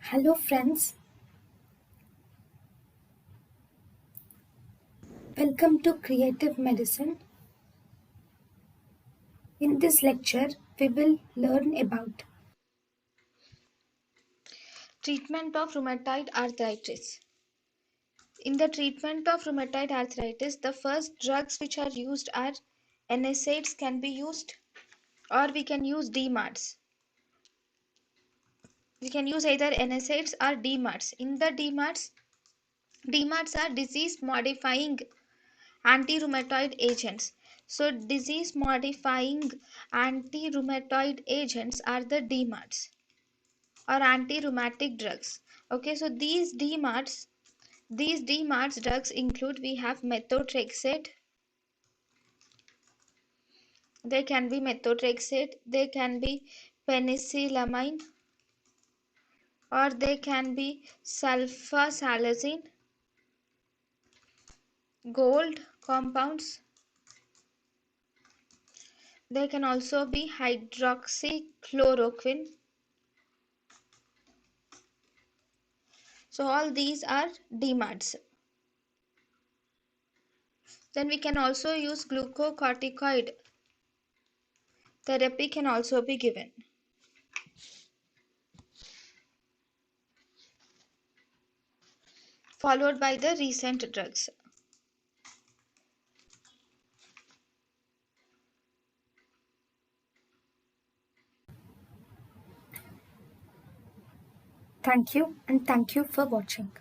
Hello friends, welcome to Creative Medicine. In this lecture, we will learn about Treatment of rheumatoid arthritis. In the treatment of rheumatoid arthritis, the first drugs which are used are NSAIDs can be used, or we can use DMARDs. We can use either NSAIDs or DMARDs. In the DMARDs are disease modifying anti-rheumatoid agents. So disease modifying anti-rheumatoid agents are the DMARDs or anti-rheumatic drugs. Okay, so these DMARDs drugs include, we have methotrexate. They can be methotrexate, they can be penicillamine, or they can be sulfasalazine, gold compounds. They can also be hydroxychloroquine. So all these are DMARDs. Then we can also use glucocorticoid therapy can also be given, followed by the recent drugs. thank you and thank you for watching.